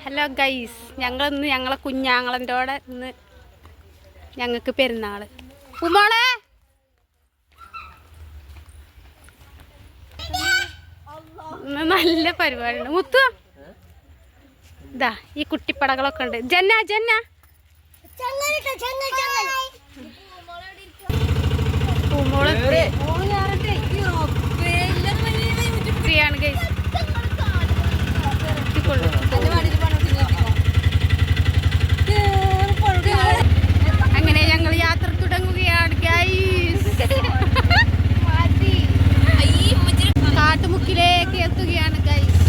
Hello guys, ഞങ്ങളിന്ന് ഞങ്ങളെ കുഞ്ഞാങ്ങളൻ്റെ ഇന്ന് ഞങ്ങൾക്ക് പെരുന്നാൾ. ഉമ്മോളെ ഇന്ന് നല്ല പരിപാടിയുണ്ട്. മുത്തു ഇതാ ഈ കുട്ടിപ്പടകളൊക്കെ ഉണ്ട്. ജന്ന ജന്ന പൂമോള് ഫ്രീയാണ് ഗൈസ്. അങ്ങനെ ഞങ്ങൾ യാത്ര തുടങ്ങുകയാണ് ഗൈസ്. കാട്ടുമുക്കിലേക്ക് എത്തുകയാണ് ഗൈസ്.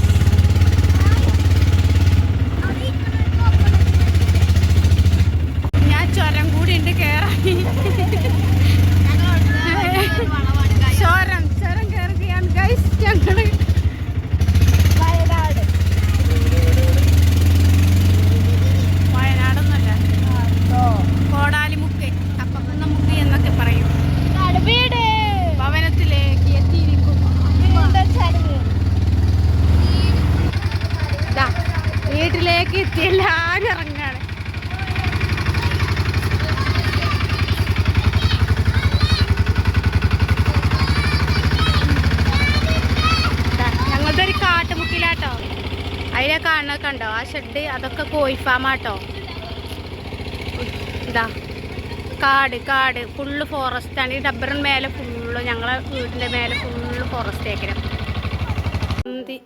ഞാൻ ചുരം കൂടി ഉണ്ട് കേറാൻ. ചുരം കയറുകയാണ് ഗൈസ്. ഞങ്ങള് വയനാടൊന്നല്ല, കോടാലിമുക്ക്, കപ്പക്കുന്നമുക്ക് എന്നൊക്കെ പറയും. ഭവനത്തിലേക്ക് എത്തിയിരിക്കും. വീട്ടിലേക്ക് എത്തി എല്ലാവരും ഇറങ്ങാണ്. ഞങ്ങളുടെ ഒരു കാട്ടുമുക്കിലാട്ടോ. അതിലെ കാണുന്നൊക്കെ ഉണ്ടോ ആ ഷെഡ്? അതൊക്കെ കോഴി ഫാമാട്ടോ. ഇതാ കാട് ഫുള്ള് ഫോറസ്റ്റാണ്. ഈ ഡബ്ബറിന് മേലെ ഫുള്ള്, ഞങ്ങളെ വീടിൻ്റെ മേലെ ഫുള്ള് ഫോറസ്റ്റ് ആക്കണം. മന്തി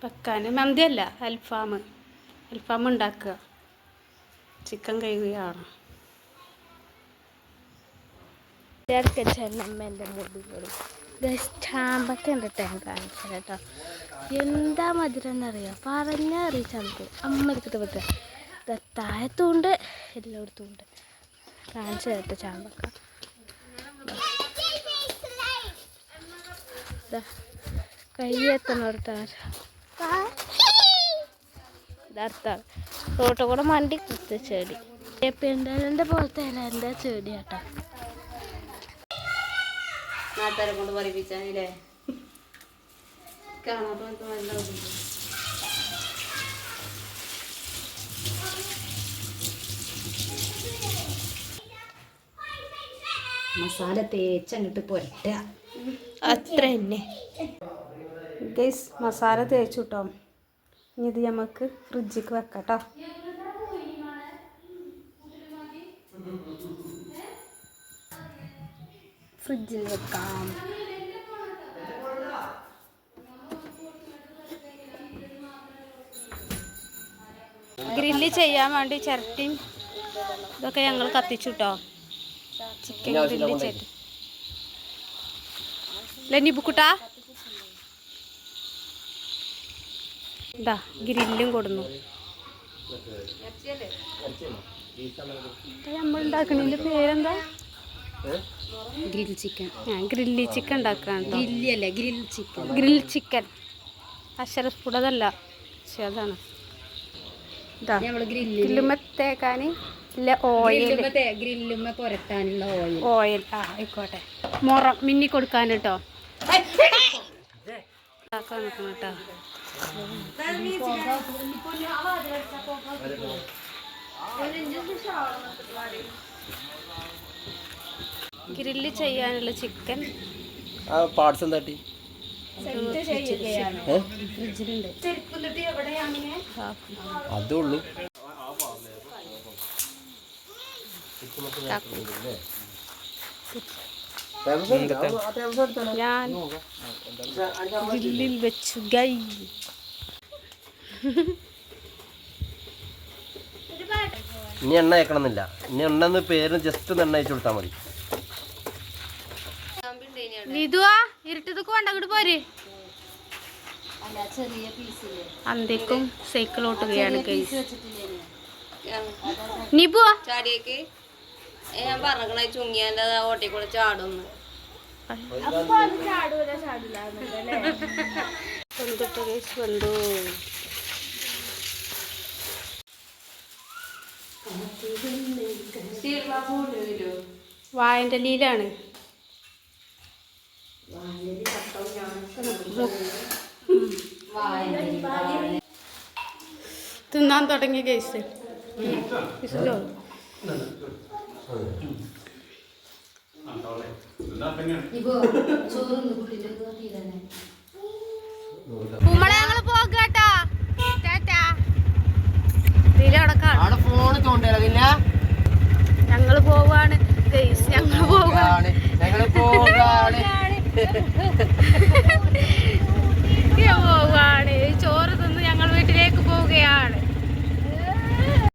വെക്കാൻ, മന്തിയല്ല, അൽഫാം ഉണ്ടാക്കുക. ചിക്കൻ കഴുകുകയാണ്. അമ്മേൻ്റെ മുടികൾ ചാമ്പക്ക ഉണ്ട് കാണിച്ചത് കേട്ടോ. എന്താ മധുരം എന്നറിയാം, പറഞ്ഞാൽ അറിയിച്ചാൽ അമ്മ എടുത്തിട്ട് പറ്റുക. താഴത്തുണ്ട്, എല്ലായിടത്തും ഉണ്ട്. കാണിച്ചു കേട്ടോ ചാമ്പക്ക. കൈ എത്തണോർത്താണ് ഇതർത്താണ്. റോട്ട് കൂടെ മണ്ടി കുത്ത ചെടി, പെണ്ടലിൻ്റെ പോലത്തെ എൻ്റെ ചെടി കേട്ടോ. നാട്ടുകാരെ കൊണ്ട് പറയിപ്പിച്ചാലേ മസാല തേച്ചങ്ങിട്ട് പൊരട്ട, അത്ര തന്നെ ഗൈസ്. മസാല തേച്ചു കിട്ടോ. ഇനി ഇത് നമുക്ക് ഫ്രിഡ്ജിക്ക് വെക്കാം കേട്ടോ. ഫ്രിഡ്ജിൽ വെക്കാം. ഗ്രില്ല് ചെയ്യാൻ വേണ്ടി ചിരട്ടിയും ഇതൊക്കെ ഞങ്ങൾ കത്തിച്ചു കേട്ടോ. ചിക്കൻ ഗ്രില്ല് ചെയ്ത് ലനിബുക്കുട്ടാ ഇതാ ഗ്രില്ലും കൊടുന്നു. നമ്മൾ ഉണ്ടാക്കണതിൻ്റെ പേരെന്താ? Grill chicken. ഞാൻ ഗ്രില്ലി ചിക്കൻ ഉണ്ടാക്കാണ്. ഗ്രിൽ ചിക്കൻ അക്ഷരസ്ഫുടതല്ല, പക്ഷെ അതാണ്. ഗ്രില്ലുമ്മ തേക്കാൻ ഇല്ല ഓയിൽ, ഗ്രില്ലുമ്മ പുരട്ടാനുള്ള ഓയിൽ. ആയിക്കോട്ടെ. മുറം മിന്നി കൊടുക്കാൻ കേട്ടോ. കേട്ടോ ഗ്രില്ല് ചെയ്യാനുള്ള ചിക്കൻ പാർട്സ് എന്താട്ടി ഫ്രിഡ്ജിലുണ്ട്. അതുള്ളൂ. ഞാൻ ഗ്രില്ലിൽ വെച്ചു ഗൈ. ഇനി എണ്ണ അയക്കണമെന്നില്ല. ഇനി എണ്ണ പേര് ജസ്റ്റ് ഒന്ന് എണ്ണ അയച്ചു കൊടുത്താൽ മതി. നിതുവാ ഇരുട്ടതൊക്കെ വേണ്ട, അങ്ങോട്ട് പോര്. അന്തേക്കും സൈക്കിൾ ഓട്ടുകയാണ് ഗൈസ്. നിബു ചാടിയേക്ക് ഞാൻ പറഞ്ഞ ചുങ്ങിയാൻ്റെ ഓട്ടിക്കൂടെ ചാടുന്നു. വായൻ്റെ ലീലാണ്. തിന്നാൻ തുടങ്ങി കേസ് കുമ്പള ഞങ്ങള് പോകട്ടോ ഫോണ് തോണ്ടല പിന്നെ ഞങ്ങള് പോവാണ് ഞങ്ങള് പോവാണ് ഞങ്ങള് പോകാണ്